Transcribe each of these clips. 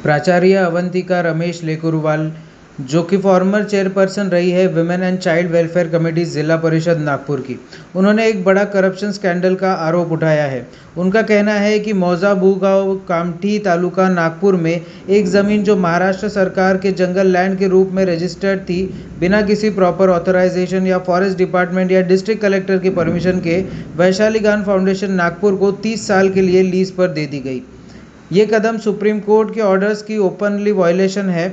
प्राचार्य अवंतिका रमेश लेकुरवाल, जो कि फॉर्मर चेयरपर्सन रही है women end child welfare committee जिला परिषद नागपुर की, उन्होंने एक बड़ा करप्शन स्कैंडल का आरोप उठाया है। उनका कहना है कि मौजा भूगांव कामठी तालुका नागपुर में एक ज़मीन जो महाराष्ट्र सरकार के जंगल लैंड के रूप में रजिस्टर्ड थी, बिना किसी प्रॉपर ऑथराइजेशन या फॉरेस्ट डिपार्टमेंट या डिस्ट्रिक्ट कलेक्टर की परमिशन के वैशाली गान फाउंडेशन नागपुर को 30 साल के लिए लीज पर दे दी गई। ये कदम सुप्रीम कोर्ट के ऑर्डर्स की ओपनली वायलेशन है।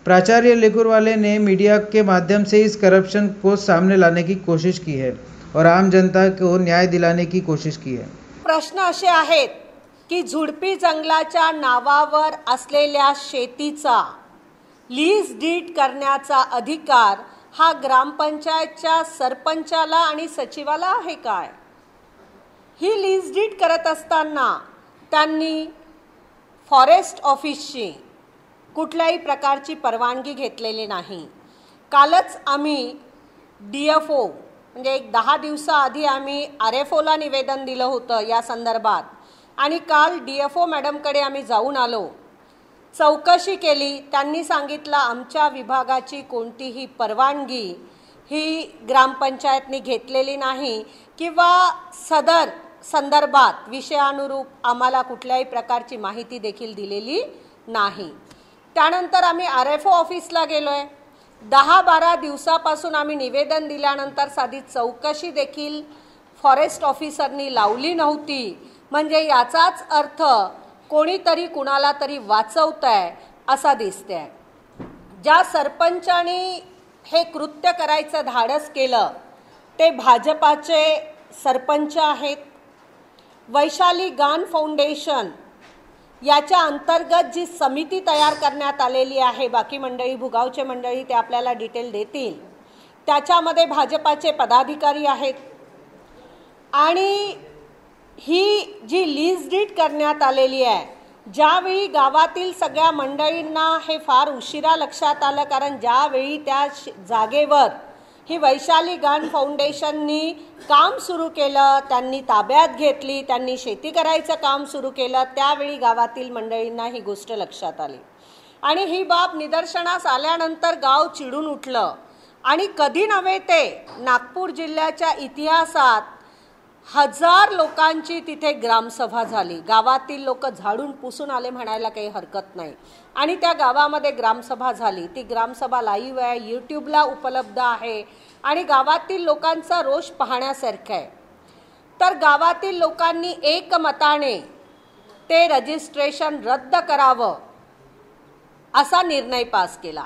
प्राचार्य लेकुरवाले ने मीडिया के माध्यम से इस करप्शन को सामने लाने की कोशिश की है और आम जनता को न्याय दिलाने की कोशिश की है। प्रश्न असे आहेत की झुडपी जंगलाच्या नावावर असलेल्या शेतीचा लीज डीड करण्याचा अधिकार हा ग्रामपंचायतच्या सरपंचाला आणि सचिवाला आहे काय? ही लीज डीड करत असताना त्यांनी फॉरेस्ट ऑफिसची कुठल्याही प्रकारची परवानगी घेतलेली नाही। कालच आम्ही DFO म्हणजे एक 10 दिवसाआधी आम्ही RFOला निवेदन दिलं होतं या संदर्भात आणि काल DFO मॅडमकडे आम्ही जाऊन आलो, चौकशी केली। त्यांनी सांगितलं आमच्या विभागाची कोणतीही परवानगी ही ग्रामपंचायतने घेतलेली नाही किंवा सदर संदर्भात विषयानुरूप आम्हाला कुठल्याही प्रकारची माहिती देखील दिलेली नाही। त्यानंतर आम्ही RFO ऑफिसला गेलोय। 10-12 दिवसापासून आम्ही निवेदन दिल्यानंतर साधी चौकशी देखील फॉरेस्ट ऑफिसरनी लावली नव्हती। म्हणजे याचाच अर्थ कोणीतरी कुणाला तरी वाचवतंय असा दिसतंय। ज्या सरपंचांनी हे कृत्य करायचं धाडस केलं ते भाजपाचे सरपंच आहेत। वैशाली गान फाउंडेशन याच्या अंतर्गत जी समिती तयार करण्यात आलेली आहे, बाकी मंडळी भुगावचे मंडळी ते आपल्याला डिटेल देतील, त्याच्यामध्ये भाजपाचे पदाधिकारी आहेत आणि ही जी लीज डीड करण्यात आलेली आहे, ज्यावेळी गावातील सगळ्या मंडळींना हे फार उशिरा लक्षात आलं, कारण ज्यावेळी त्या जागेवर ही वैशाली गान फाउंडेशननी काम सुरू केलं, त्यांनी ताब्यात घेतली, त्यांनी शेती करायचं काम सुरू केलं, त्यावेळी गावातील मंडळींना ही गोष्ट लक्षात आली आणि ही बाब निदर्शनास आल्यानंतर गाव चिडून उठलं आणि कधी नव्हे ते नागपूर जिल्ह्याच्या इतिहासात 1000 लोकांची तिथे ग्रामसभा झाली। गावातील लोक झाडून पुसून आले म्हणायला काही हरकत नाही आणि त्या गावामध्ये ग्रामसभा झाली। ती ग्रामसभा लाईव्ह आहे, यूट्यूबला उपलब्ध आहे आणि गावातील लोकांचा रोष पाहण्यासारखा आहे। तर गावातील लोकांनी एकमताने ते रजिस्ट्रेशन रद्द करावं असा निर्णय पास केला।